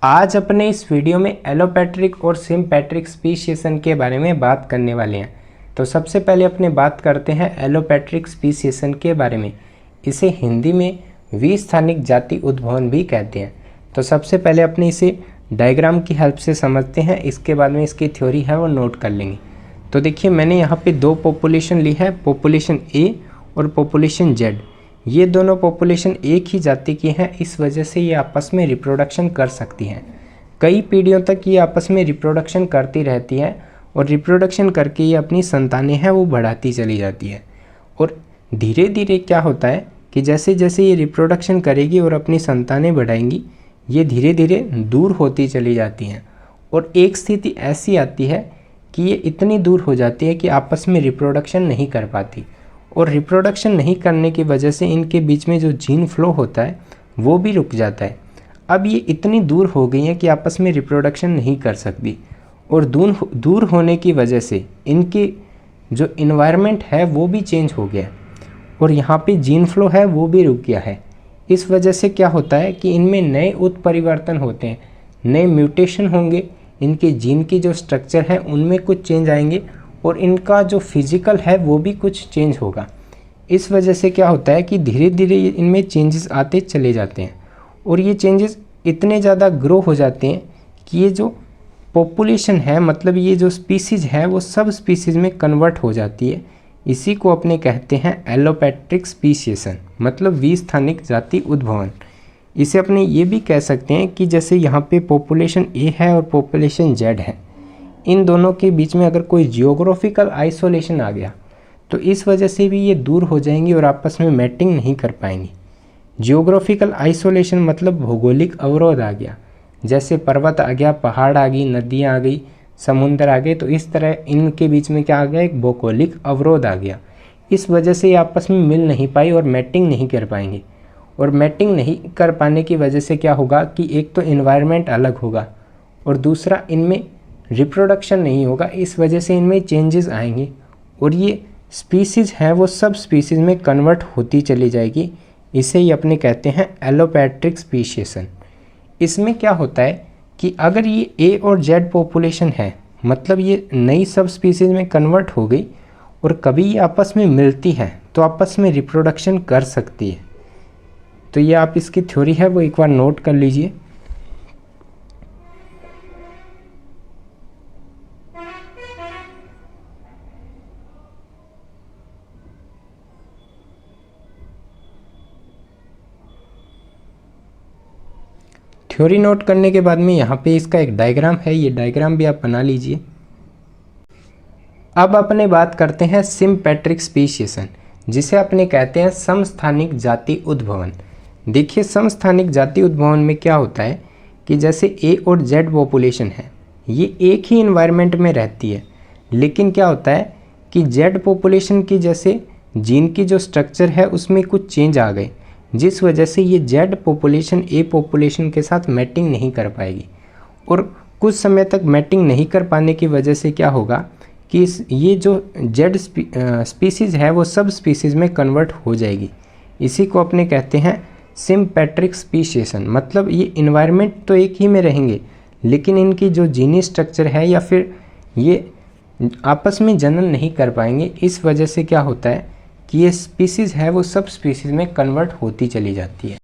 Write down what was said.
आज अपने इस वीडियो में एलोपेट्रिक और सिम्पेट्रिक स्पीशिएशन के बारे में बात करने वाले हैं। तो सबसे पहले अपने बात करते हैं एलोपेट्रिक स्पीशिएशन के बारे में। इसे हिंदी में विस्थानिक जाति उद्भवन भी कहते हैं। तो सबसे पहले अपने इसे डायग्राम की हेल्प से समझते हैं, इसके बाद में इसकी थ्योरी है वो नोट कर लेंगे। तो देखिए मैंने यहाँ पे दो पॉपुलेशन ली है, पॉपुलेशन ए और पॉपुलेशन जेड। ये दोनों पॉपुलेशन एक ही जाति की हैं, इस वजह से ये आपस में रिप्रोडक्शन कर सकती हैं। कई पीढ़ियों तक ये आपस में रिप्रोडक्शन करती रहती हैं और रिप्रोडक्शन करके ये अपनी संतानें हैं वो बढ़ाती चली जाती है। और धीरे धीरे क्या होता है कि जैसे जैसे ये रिप्रोडक्शन करेगी और अपनी संतानें बढ़ाएंगी, ये धीरे धीरे दूर होती चली जाती हैं। और एक स्थिति ऐसी आती है कि ये इतनी दूर हो जाती है कि आपस में रिप्रोडक्शन नहीं कर पाती, और रिप्रोडक्शन नहीं करने की वजह से इनके बीच में जो जीन फ्लो होता है वो भी रुक जाता है। अब ये इतनी दूर हो गई हैं कि आपस में रिप्रोडक्शन नहीं कर सकती, और दूर होने की वजह से इनके जो इन्वायरमेंट है वो भी चेंज हो गया, और यहाँ पे जीन फ्लो है वो भी रुक गया है। इस वजह से क्या होता है कि इनमें नए उत्परिवर्तन होते हैं, नए म्यूटेशन होंगे, इनके जीन की जो स्ट्रक्चर है उनमें कुछ चेंज आएंगे, और इनका जो फिजिकल है वो भी कुछ चेंज होगा। इस वजह से क्या होता है कि धीरे धीरे इनमें चेंजेस आते चले जाते हैं, और ये चेंजेस इतने ज़्यादा ग्रो हो जाते हैं कि ये जो पॉपुलेशन है, मतलब ये जो स्पीसीज है वो सब स्पीसीज में कन्वर्ट हो जाती है। इसी को अपने कहते हैं एलोपेट्रिक स्पीशिएशन, मतलब विस्थानिक जाति उद्भवन। इसे अपने ये भी कह सकते हैं कि जैसे यहाँ पे पॉपुलेशन ए है और पॉपुलेशन जेड है, इन दोनों के बीच में अगर कोई जियोग्राफिकल आइसोलेशन आ गया तो इस वजह से भी ये दूर हो जाएंगी और आपस में मैटिंग नहीं कर पाएंगी। जियोग्राफिकल आइसोलेशन मतलब भौगोलिक अवरोध आ गया, जैसे पर्वत आ गया, पहाड़ आ गई, नदियाँ आ गई, समुद्र आ गए, तो इस तरह इनके बीच में क्या आ गया, एक भौगोलिक अवरोध आ गया। इस वजह से ये आपस में मिल नहीं पाई और मैटिंग नहीं कर पाएंगे, और मैटिंग नहीं कर पाने की वजह से क्या होगा कि एक तो इन्वायरमेंट अलग होगा और दूसरा इनमें रिप्रोडक्शन नहीं होगा। इस वजह से इनमें चेंजेस आएंगे और ये स्पीसीज है वो सब स्पीसीज में कन्वर्ट होती चली जाएगी। इसे ही अपने कहते हैं एलोपेट्रिक स्पीशिएशन। इसमें क्या होता है कि अगर ये ए और जेड पॉपुलेशन है, मतलब ये नई सब स्पीसीज में कन्वर्ट हो गई और कभी ये आपस में मिलती है तो आपस में रिप्रोडक्शन कर सकती है। तो ये आप इसकी थ्योरी है वो एक बार नोट कर लीजिए। थ्योरी नोट करने के बाद में यहाँ पे इसका एक डायग्राम है, ये डायग्राम भी आप बना लीजिए। अब अपने बात करते हैं सिम्पेट्रिक स्पीशिएशन, जिसे अपने कहते हैं समस्थानिक जाति उद्भवन। देखिए समस्थानिक जाति उद्भवन में क्या होता है कि जैसे ए और जेड पॉपुलेशन है, ये एक ही इन्वायरमेंट में रहती है, लेकिन क्या होता है कि जेड पॉपुलेशन की जैसे जीन की जो स्ट्रक्चर है उसमें कुछ चेंज आ गए, जिस वजह से ये जेड पॉपुलेशन ए पॉपुलेशन के साथ मैटिंग नहीं कर पाएगी, और कुछ समय तक मैटिंग नहीं कर पाने की वजह से क्या होगा कि ये जो जेड स्पीसीज है वो सब स्पीसीज में कन्वर्ट हो जाएगी। इसी को अपने कहते हैं सिम्पेट्रिक स्पीशिएशन, मतलब ये इन्वायरमेंट तो एक ही में रहेंगे लेकिन इनकी जो जीनी स्ट्रक्चर है या फिर ये आपस में जनन नहीं कर पाएंगे। इस वजह से क्या होता है कि ये स्पीसीज़ है वो सब स्पीसीज़ में कन्वर्ट होती चली जाती है।